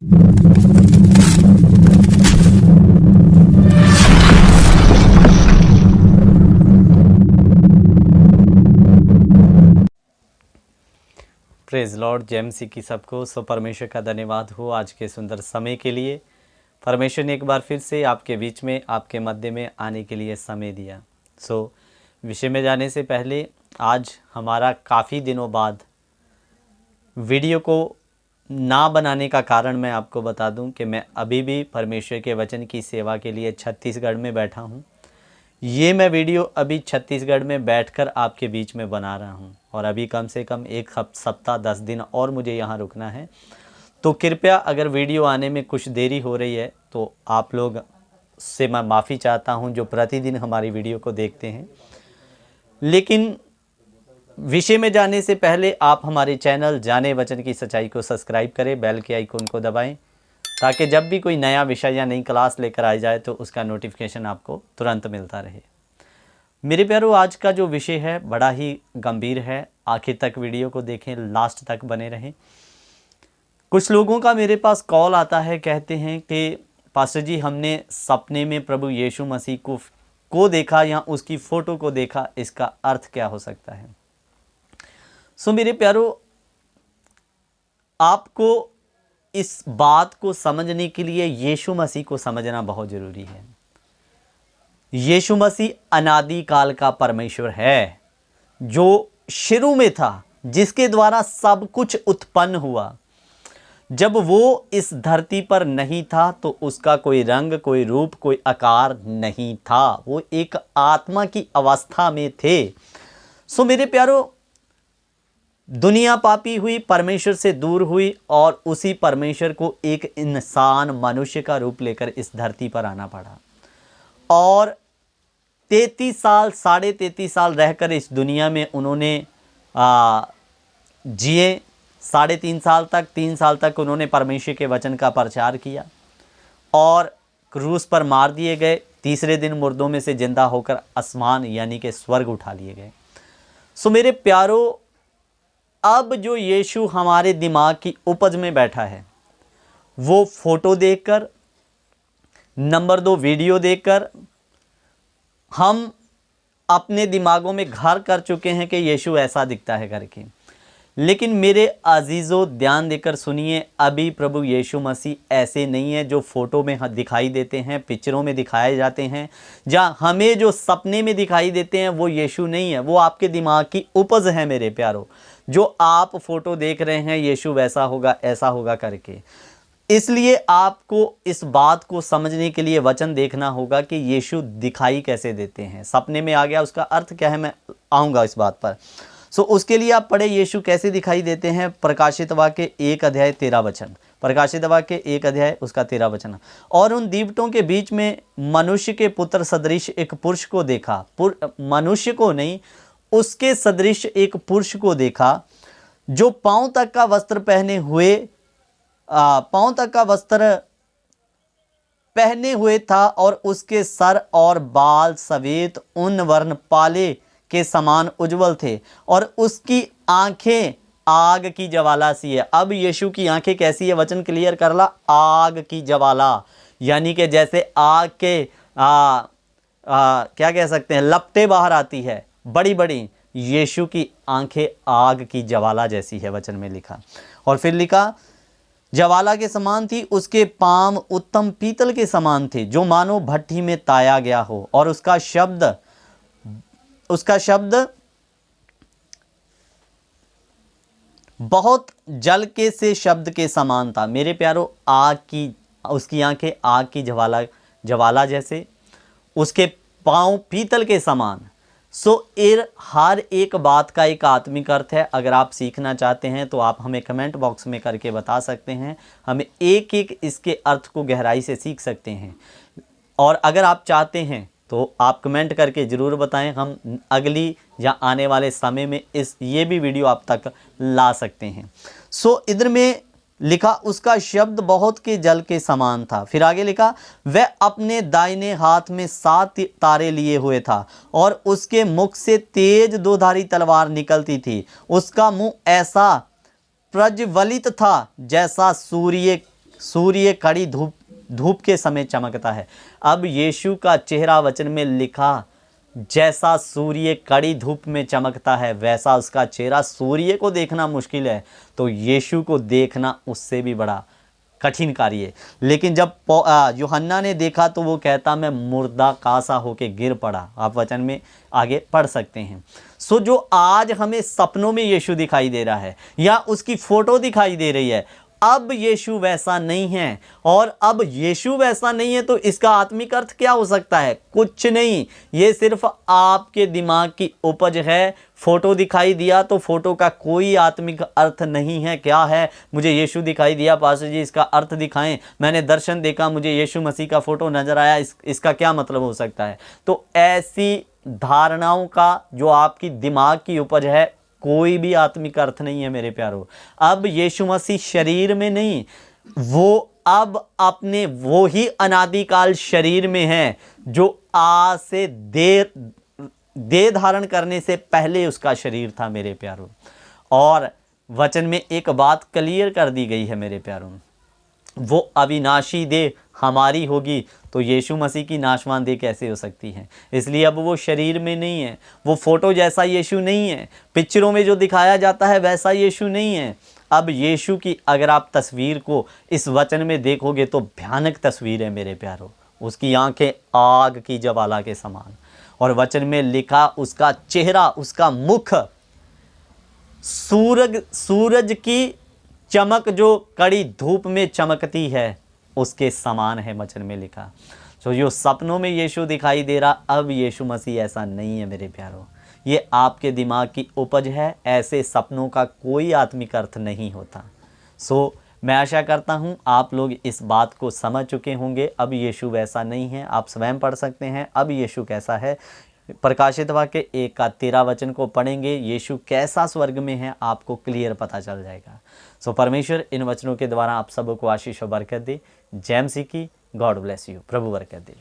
Praise Lord, जय मसीह की सबको। सो परमेश्वर का धन्यवाद हो आज के सुंदर समय के लिए। परमेश्वर ने एक बार फिर से आपके बीच में, आपके मध्य में आने के लिए समय दिया। सो विषय में जाने से पहले आज हमारा काफ़ी दिनों बाद वीडियो को ना बनाने का कारण मैं आपको बता दूं कि मैं अभी भी परमेश्वर के वचन की सेवा के लिए छत्तीसगढ़ में बैठा हूं। ये मैं वीडियो अभी छत्तीसगढ़ में बैठकर आपके बीच में बना रहा हूं और अभी कम से कम एक सप्ताह 10 दिन और मुझे यहाँ रुकना है। तो कृपया अगर वीडियो आने में कुछ देरी हो रही है तो आप लोग से मैं माफ़ी चाहता हूं जो प्रतिदिन हमारी वीडियो को देखते हैं। लेकिन विषय में जाने से पहले आप हमारे चैनल जाने वचन की सच्चाई को सब्सक्राइब करें, बेल के आइकन को दबाएं ताकि जब भी कोई नया विषय या नई क्लास लेकर आ जाए तो उसका नोटिफिकेशन आपको तुरंत मिलता रहे। मेरे प्यारों, आज का जो विषय है बड़ा ही गंभीर है। आखिर तक वीडियो को देखें, लास्ट तक बने रहें। कुछ लोगों का मेरे पास कॉल आता है, कहते हैं कि पास्टर जी हमने सपने में प्रभु यीशु मसीह को देखा या उसकी फ़ोटो को देखा, इसका अर्थ क्या हो सकता है। सो मेरे प्यारों, आपको इस बात को समझने के लिए यीशु मसीह को समझना बहुत ज़रूरी है। यीशु मसीह अनादि काल का परमेश्वर है जो शुरू में था, जिसके द्वारा सब कुछ उत्पन्न हुआ। जब वो इस धरती पर नहीं था तो उसका कोई रंग, कोई रूप, कोई आकार नहीं था। वो एक आत्मा की अवस्था में थे। सो मेरे प्यारों, दुनिया पापी हुई, परमेश्वर से दूर हुई और उसी परमेश्वर को एक इंसान, मनुष्य का रूप लेकर इस धरती पर आना पड़ा और 33 साल, 33.5 साल रहकर इस दुनिया में उन्होंने जिए। 3.5 साल तक, 3 साल तक उन्होंने परमेश्वर के वचन का प्रचार किया और क्रूस पर मार दिए गए। तीसरे दिन मुर्दों में से जिंदा होकर आसमान यानी कि स्वर्ग उठा लिए गए। सो मेरे प्यारों, अब जो यीशु हमारे दिमाग की उपज में बैठा है, वो फोटो देखकर, नंबर 2 वीडियो देखकर हम अपने दिमागों में घर कर चुके हैं कि यीशु ऐसा दिखता है करके। लेकिन मेरे अजीज़ों, ध्यान देकर सुनिए, अभी प्रभु यीशु मसीह ऐसे नहीं है जो फ़ोटो में दिखाई देते हैं, पिक्चरों में दिखाए जाते हैं, जहाँ हमें जो सपने में दिखाई देते हैं वो यीशु नहीं है। वो आपके दिमाग की उपज है मेरे प्यारों। जो आप फ़ोटो देख रहे हैं यीशु वैसा होगा, ऐसा होगा करके। इसलिए आपको इस बात को समझने के लिए वचन देखना होगा कि यीशु दिखाई कैसे देते हैं। सपने में आ गया, उसका अर्थ क्या है, मैं आऊँगा इस बात पर। सो उसके लिए आप पढ़े यीशु कैसे दिखाई देते हैं। प्रकाशित वाक्य 1 अध्याय 13 वचन, प्रकाशित वाक्य 1 अध्याय उसका 13 वचन। और उन दीवटों के बीच में मनुष्य के पुत्र सदृश एक पुरुष को देखा। मनुष्य को नहीं, उसके सदृश एक पुरुष को देखा जो पांव तक का वस्त्र पहने हुए था और उसके सर और बाल सफेद ऊन वर्ण पाले के समान उज्जवल थे और उसकी आंखें आग की ज्वाला सी है। अब यीशु की आंखें कैसी है, वचन क्लियर कर ला, आग की ज्वाला, यानी कि जैसे आग के क्या कह सकते हैं, लपटें बाहर आती है बड़ी बड़ी। यीशु की आंखें आग की ज्वाला जैसी है, वचन में लिखा। और फिर लिखा, ज्वाला के समान थी, उसके पांव उत्तम पीतल के समान थे जो मानो भट्ठी में ताया गया हो, और उसका शब्द बहुत जल के से शब्द के समान था। मेरे प्यारों, उसकी आंखें आग की ज्वाला जैसे, उसके पांव पीतल के समान। सो हर एक बात का एक आत्मिक अर्थ है। अगर आप सीखना चाहते हैं तो आप हमें कमेंट बॉक्स में करके बता सकते हैं। हमें एक एक इसके अर्थ को गहराई से सीख सकते हैं। और अगर आप चाहते हैं तो आप कमेंट करके ज़रूर बताएं। हम अगली या आने वाले समय में ये भी वीडियो आप तक ला सकते हैं। सो इधर में लिखा, उसका शब्द बहुत के जल के समान था। फिर आगे लिखा, वह अपने दाहिने हाथ में 7 तारे लिए हुए था और उसके मुख से तेज 2धारी तलवार निकलती थी। उसका मुंह ऐसा प्रज्वलित था जैसा सूर्य कड़ी धूप के समय चमकता है। अब यीशु का चेहरा वचन में लिखा, जैसा सूर्य कड़ी धूप में चमकता है वैसा उसका चेहरा। सूर्य को देखना मुश्किल है तो यीशु को देखना उससे भी बड़ा कठिन कार्य है। लेकिन जब यूहन्ना ने देखा तो वो कहता, मैं मुर्दा कासा होके गिर पड़ा। आप वचन में आगे पढ़ सकते हैं। सो जो आज हमें सपनों में यीशु दिखाई दे रहा है या उसकी फोटो दिखाई दे रही है, अब यीशु वैसा नहीं है। और अब यीशु वैसा नहीं है तो इसका आत्मिक अर्थ क्या हो सकता है? कुछ नहीं, ये सिर्फ आपके दिमाग की उपज है। फोटो दिखाई दिया तो फोटो का कोई आत्मिक अर्थ नहीं है। क्या है? मुझे यीशु दिखाई दिया, पास्टर जी इसका अर्थ दिखाएं। मैंने दर्शन देखा, मुझे यीशु मसीह का फोटो नजर आया, इसका क्या मतलब हो सकता है? तो ऐसी धारणाओं का जो आपकी दिमाग की उपज है, कोई भी आत्मिक अर्थ नहीं है मेरे प्यारों। अब यीशु मसीह शरीर में नहीं, वो अब अपने वो ही अनादिकाल शरीर में है जो आज से देह धारण करने से पहले उसका शरीर था मेरे प्यारों। और वचन में एक बात क्लियर कर दी गई है मेरे प्यारों, वो अविनाशी देह हमारी होगी तो यीशु मसीह की नाशवान देह कैसे हो सकती है? इसलिए अब वो शरीर में नहीं है, वो फोटो जैसा यीशु नहीं है, पिक्चरों में जो दिखाया जाता है वैसा यीशु नहीं है। अब यीशु की अगर आप तस्वीर को इस वचन में देखोगे तो भयानक तस्वीर है मेरे प्यारों। उसकी आंखें आग की ज्वाला के समान, और वचन में लिखा उसका चेहरा, उसका मुख सूरज की चमक जो कड़ी धूप में चमकती है उसके समान है, वचन में लिखा। तो जो सपनों में यीशु दिखाई दे रहा, अब यीशु मसीह ऐसा नहीं है मेरे प्यारों। ये आपके दिमाग की उपज है। ऐसे सपनों का कोई आत्मिक अर्थ नहीं होता। सो मैं आशा करता हूँ आप लोग इस बात को समझ चुके होंगे। अब यीशु वैसा नहीं है। आप स्वयं पढ़ सकते हैं अब यीशु कैसा है। प्रकाशित वाक्य 1:13 वचन को पढ़ेंगे, यीशु कैसा स्वर्ग में है आपको क्लियर पता चल जाएगा। सो परमेश्वर इन वचनों के द्वारा आप सबको आशीष और बरकत दे। जय मसीह की। God bless you. प्रभु बरकत दे।